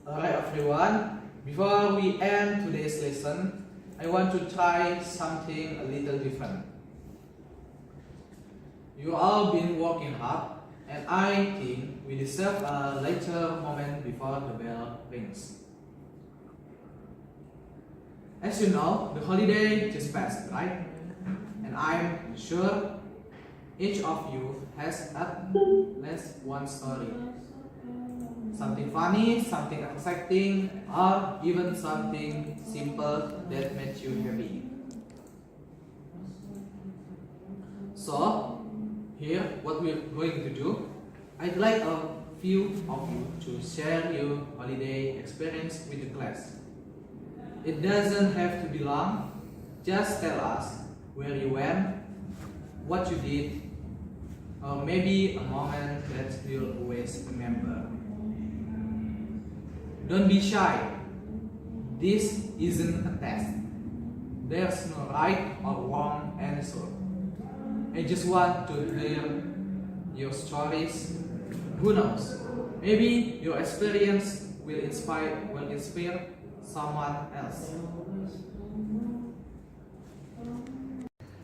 Alright everyone, before we end today's lesson, I want to try something a little different. You all been working hard and I think we deserve a lighter moment before the bell rings. As you know, the holiday just passed, right? And I'm sure each of you has at least one story. Something funny, something exciting, or even something simple that made you happy. So, here what we're going to do, I'd like a few of you to share your holiday experience with the class. It doesn't have to be long, just tell us where you went, what you did, or maybe a moment that you'll always remember. Don't be shy. This isn't a test. There's no right or wrong answer. I just want to hear your stories. Who knows? Maybe your experience will inspire someone else.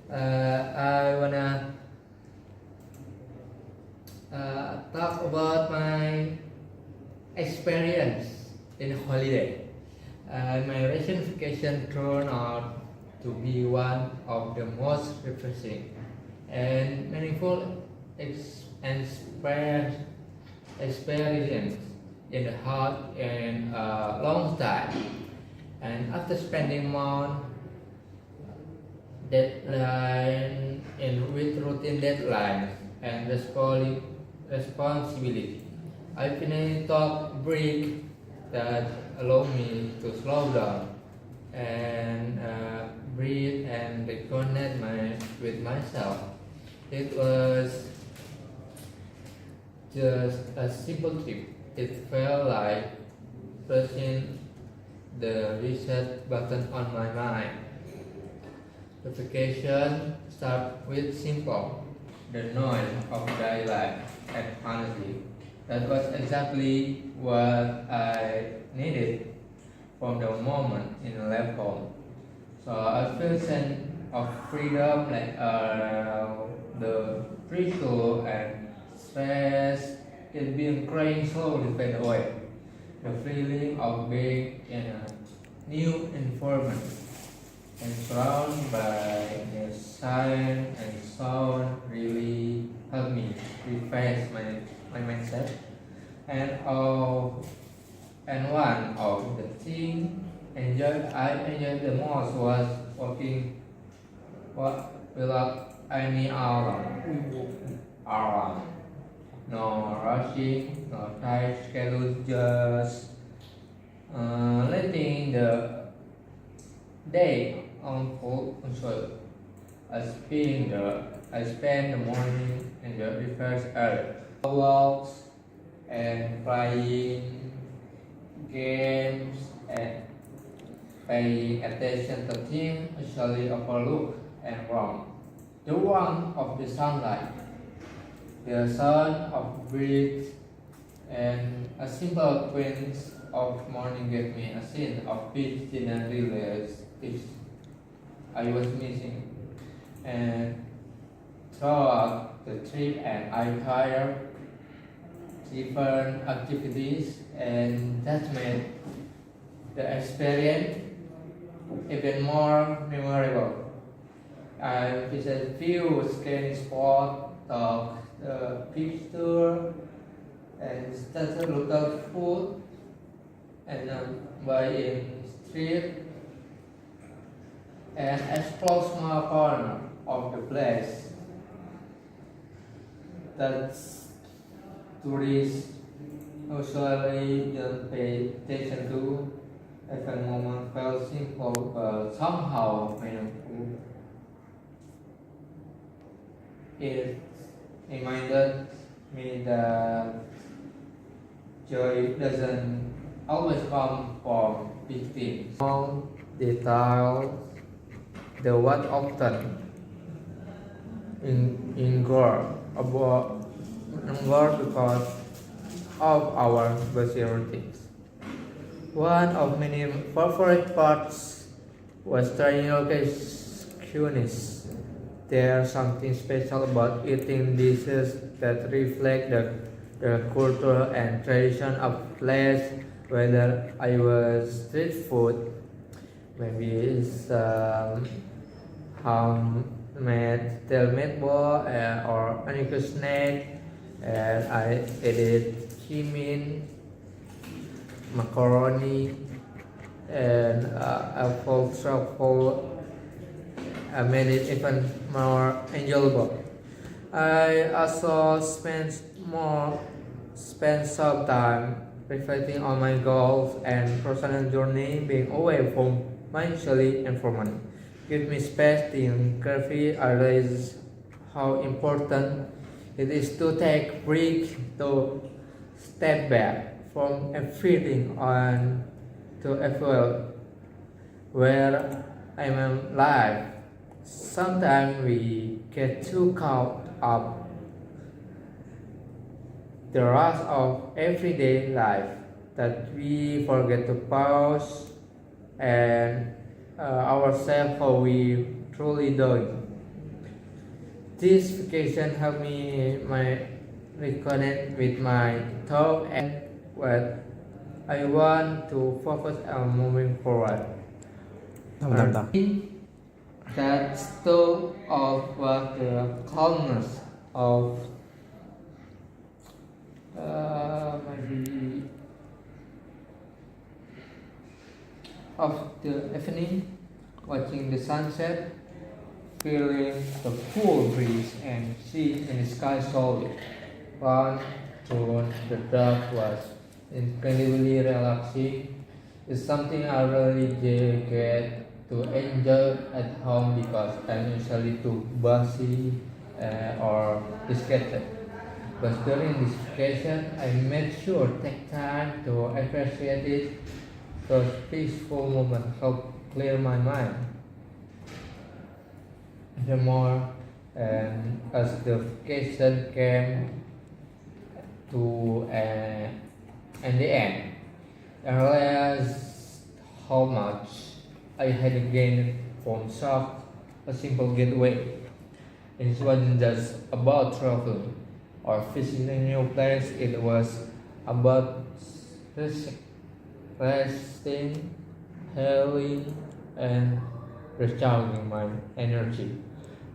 I wanna talk about my experience in holiday. My recent vacation turned out to be one of the most refreshing and meaningful experience in the hot and long time. And after spending months deadline and with routine deadlines and responsibility, I finally took a break that allowed me to slow down and breathe and reconnect with myself. It was just a simple trip. It felt like pressing the reset button on my mind. The vacation started with simple, the noise of daily life, and honestly, that was exactly what I needed from the moment in the left home. So I feel sense of freedom, like the pressure and stress is being crying slowly fade away. The feeling of being in a new environment and surrounded by the sight and sound really helped me refresh my mindset. And one of the things I enjoyed the most was walking without any alarm. No rushing, no tight schedule, just letting the day unfold. I spend the morning in the refresh air, walks and playing games and paying attention to things usually overlooked and wrong. The warmth of the sunlight, the sound of breeze, and a simple glimpse of morning gave me a sense of peace and release I was missing. And throughout the trip, and I tried different activities, and that made the experience even more memorable. I visited few scanning spots, took the picture, and started local food, and buying street, and explore small corner of the place that tourists usually don't pay attention to. Every moment felt simple but somehow meaningful. It reminded me that joy doesn't always come from big things. Small details, the what often in God because of our busy routines. One of many favorite parts was trying local cuisines. There's something special about eating dishes that reflect the culture and tradition of place, whether I was street food, maybe some homemade tail meatball or unusual snack, and I added cumin, macaroni, and apple truffle made it even more enjoyable. I also spent some time reflecting on my goals and personal journey, being away from financially and for money. Give me space to think carefully. I realize how important it is to take break to step back from everything and to evaluate where I'm in life. Sometimes we get too caught up the rush of everyday life that we forget to pause and ourselves how we truly doing. This vacation helped me reconnect with my thought and what I want to focus on moving forward. That stove of the calmness of maybe of the evening, watching the sunset, feeling the cool breeze and seeing in the sky slowly run through the dark was incredibly relaxing. It's something I really get to enjoy at home because I'm usually too busy or distracted. But during this vacation, I made sure to take time to appreciate it. Those peaceful moments help clear my mind. The more and as the vacation came to an the end, I realized how much I had gained from such a simple getaway. It wasn't just about traveling or visiting a new place, it was about resting, resting healing, and recharging my energy.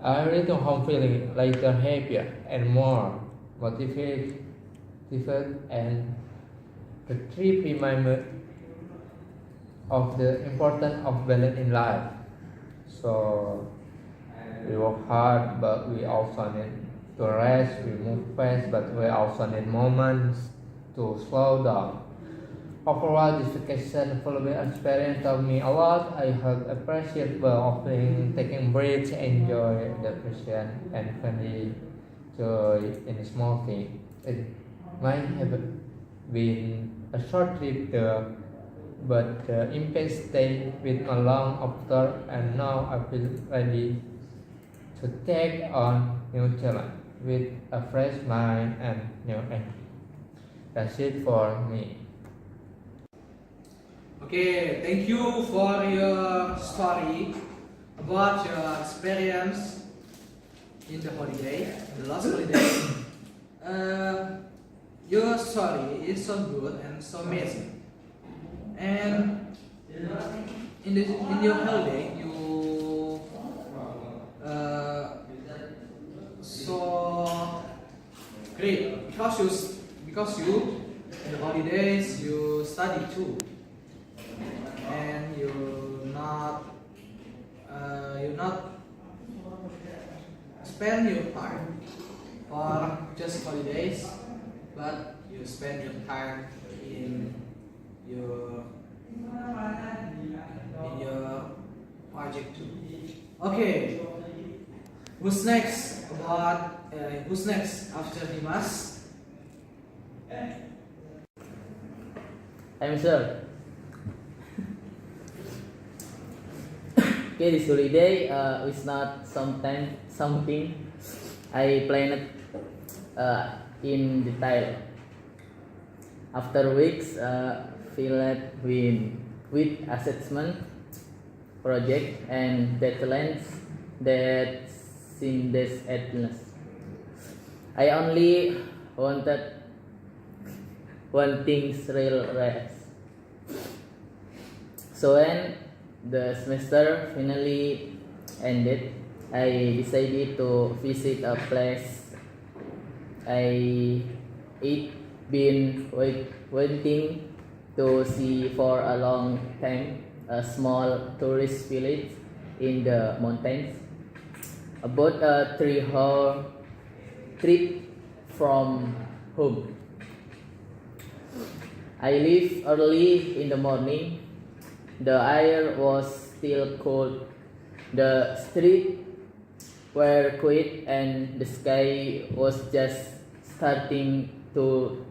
I returned home feeling lighter, happier, and more motivated, and the trip reminded of the importance of balance in life. So we work hard, but we also need to rest. We move fast, but we also need moments to slow down. Overall, this vacation following experience taught me a lot. I have appreciated often taking breaks, enjoy the present, and find joy in small things. It might have been a short trip there, but the impact stayed with me long after, and now I feel ready to take on new challenge with a fresh mind and new energy. That's it for me. Okay, thank you for your story about your experience in the holiday, the last holiday. Your story is so good and so amazing. And in your holiday, you so great because you in the holidays you study too, and you not spend your time for just holidays, but you spend your time in your in your project too. Okay, who's next after Dimas? I'm sure. Okay, this holiday is not something I planned in detail. After weeks filled with assessment, project, and deadlines that seemed endless, I only wanted one thing's real rest. So when the semester finally ended, I decided to visit a place I it been waiting to see for a long time, a small tourist village in the mountains, about a 3 hour trip from home. I left early in the morning. The air was still cold. The streets were quiet and the sky was just starting to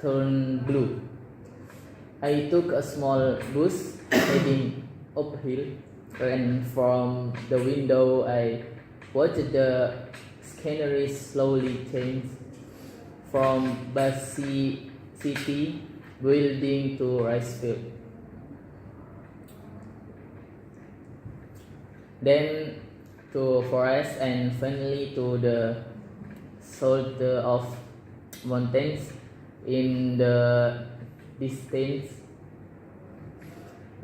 turn blue. I took a small bus heading uphill, and from the window I watched the scenery slowly change from busy city building to rice field. Then to forest and finally to the shoulder of mountains in the distance.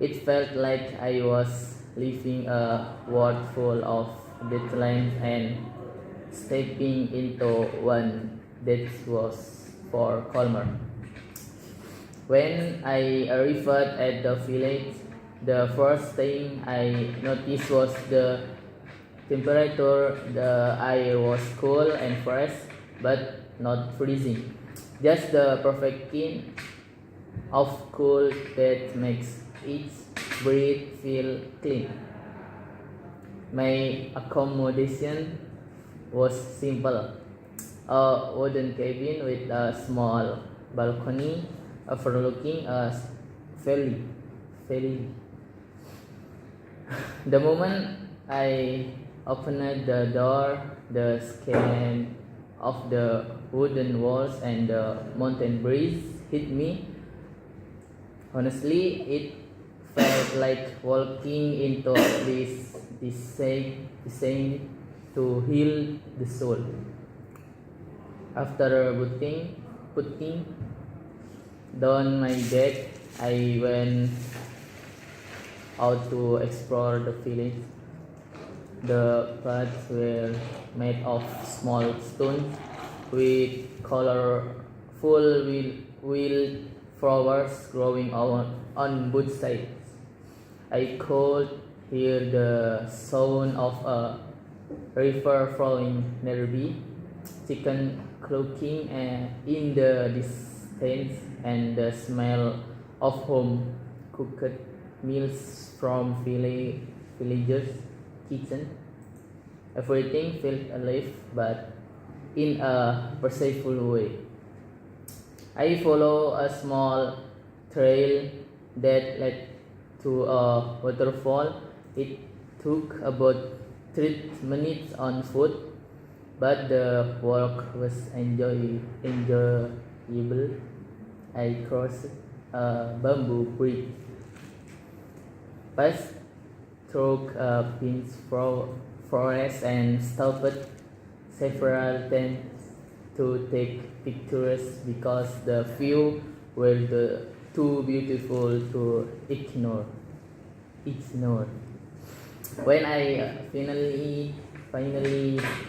It felt like I was leaving a world full of deadlines and stepping into one that was for calmer. When I arrived at the village, the first thing I noticed was the temperature. The air was cool and fresh, but not freezing. Just the perfect kind of cool that makes each breath feel clean. My accommodation was simple: a wooden cabin with a small balcony overlooking a valley. valley. The moment I opened the door, the scan of the wooden walls and the mountain breeze hit me. Honestly, it felt like walking into this scene to heal the soul. After putting down my bag, I went out to explore the village. The paths were made of small stones with colorful wild flowers growing on both sides. I could hear the sound of a river flowing nearby, chicken clucking in the distance, and the smell of home cooked meals from villagers' kitchen. Everything felt alive, but in a perceptible way. I follow a small trail that led to a waterfall. It took about 3 minutes on foot, but the walk was enjoyable. I crossed a bamboo bridge, passed through a pine forest, and stopped several times to take pictures because the view were too beautiful to ignore. When I finally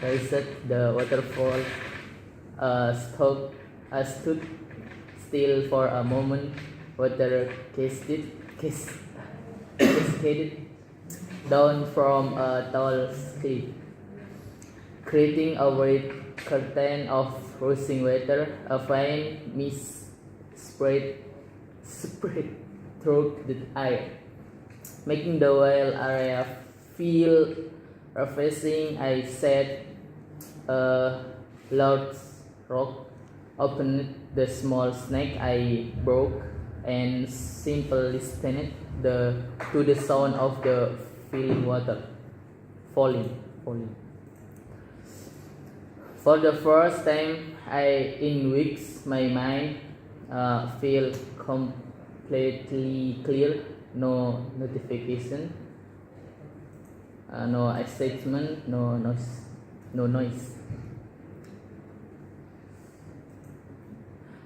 reached the waterfall, I stood still for a moment. Water cascaded down from a tall cliff, creating a white curtain of rushing water. A fine mist spread through the air, making the whole area feel refreshing. I sat a large rock, opened the small snack I broke, and simply listened to the sound of the falling water falling. For the first time in weeks, my mind feel completely clear, no notification, no excitement, no noise.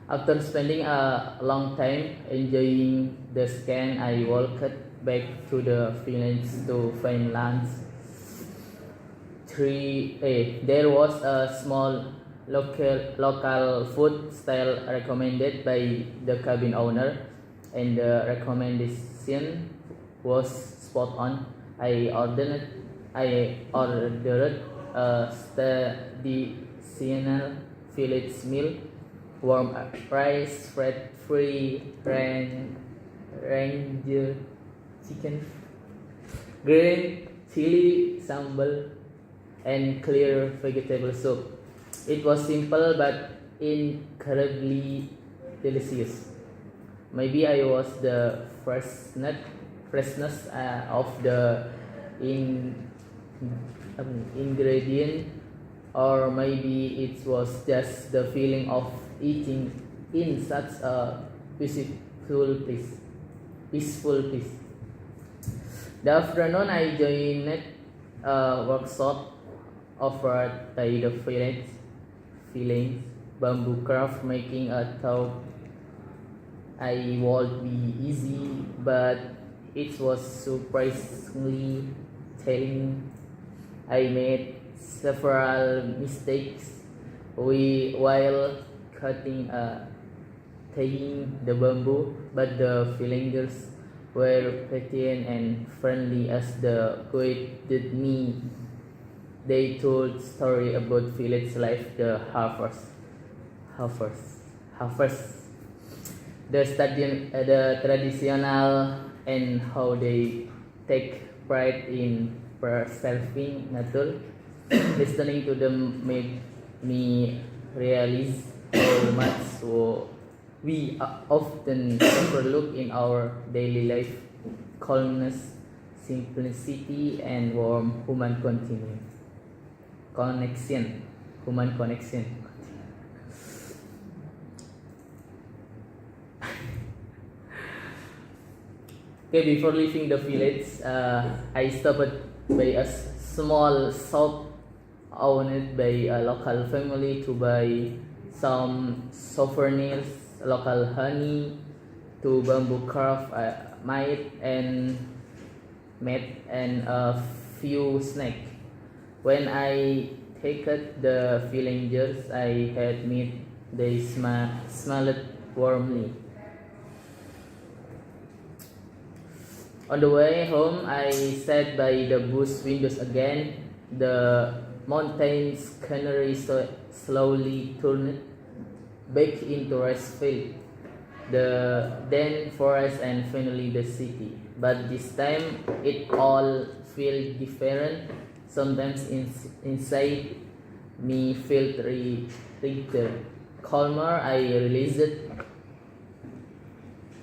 After spending a long time enjoying the scan, I walked back to the village to find lunch. There was a small local food stall recommended by the cabin owner, and the recommendation was spot on. I ordered a traditional village meal, warm rice, fat-free ranger chicken, green chili sambal, and clear vegetable soup. It was simple but incredibly delicious. Maybe I was the freshness of the in, ingredient, or maybe it was just the feeling of eating in such a peaceful place. Peaceful place. The afternoon, I joined a workshop offered by the village bamboo craft making. I thought I would be easy, but it was surprisingly challenging. I made several mistakes while tying the bamboo, but the villagers were patient and friendly as they guided me. They told story about village life, the harvest, the traditional, and how they take pride in preserving nature. Listening to them made me realize how much we often overlook in our daily life: calmness, simplicity, and warm human connection. Okay, before leaving the village, I stopped by a small shop owned by a local family to buy some souvenirs, local honey, to bamboo craft made and a few snacks. When I tasted the villagers I had met, they smelled warmly. On the way home, I sat by the bus windows again. The mountain scenery slowly turned back into rice field, then forest, and finally the city. But this time, it all felt different. Sometimes inside me felt richer, calmer. I realized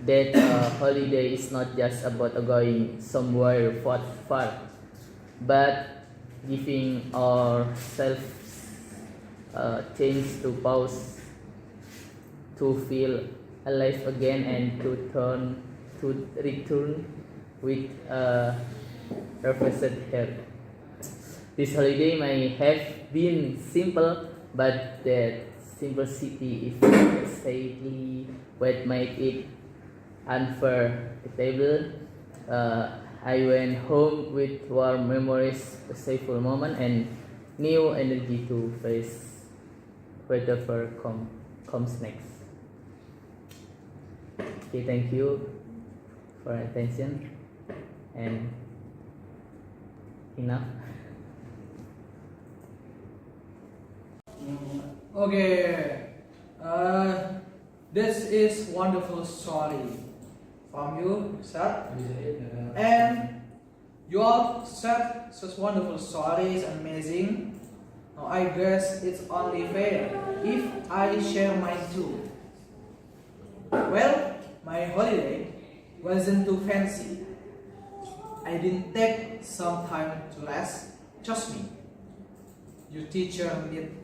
that holiday is not just about going somewhere far, but giving ourselves a chance to pause, to feel alive again, and to return with a refreshed heart. This holiday may have been simple, but that simplicity is exactly what made it unforgettable. I went home with warm memories, a joyful moment, and new energy to face whatever comes next. Okay, thank you for your attention, and enough. Okay, this is wonderful story from you, sir. And you all said such wonderful stories, amazing. Now I guess it's only fair if I share mine too. Well, my holiday wasn't too fancy. I didn't take some time to rest. Trust me, your teacher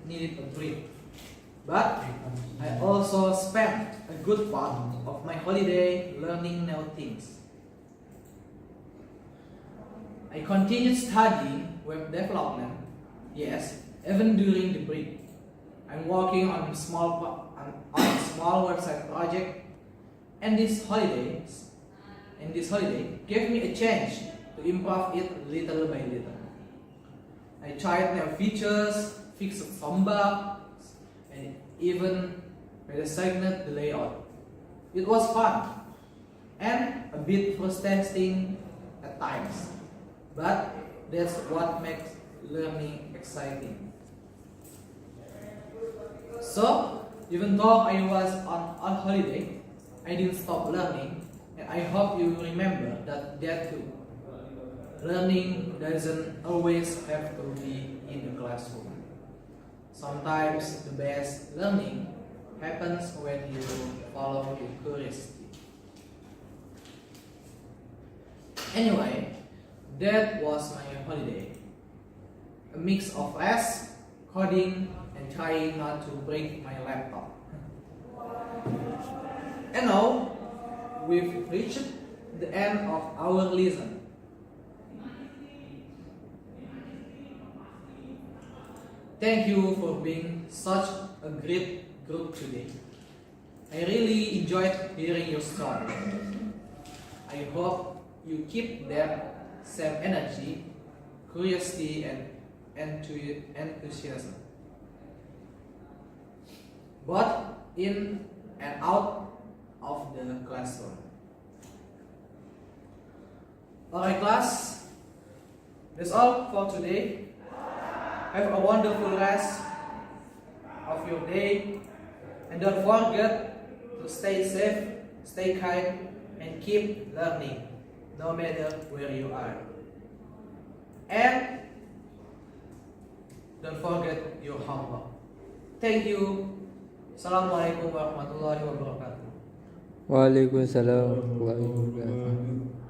needed a break. But I also spent a good part of my holiday learning new things. I continued studying web development, yes, even during the break. I'm working on a small website project, and this holiday gave me a chance to improve it little by little. I tried new features, fixed some bugs, and even redesigned the layout. It was fun and a bit frustrating at times, but that's what makes learning exciting. So, even though I was on a holiday, I didn't stop learning, and I hope you remember that too. Learning doesn't always have to be in the classroom. Sometimes the best learning happens when you follow your curiosity. Anyway, that was my holiday. A mix of rest, coding, and trying not to break my laptop. And now, we've reached the end of our lesson. Thank you for being such a great group today. I really enjoyed hearing your story. I hope you keep that same energy, curiosity, and enthusiasm, both in and out of the classroom. Alright class, that's all for today. Have a wonderful rest of your day, and don't forget to stay safe, stay kind, and keep learning no matter where you are. And don't forget your homework. Thank you. Assalamualaikum warahmatullahi wabarakatuh. Waalaikumsalam warahmatullahi wabarakatuh.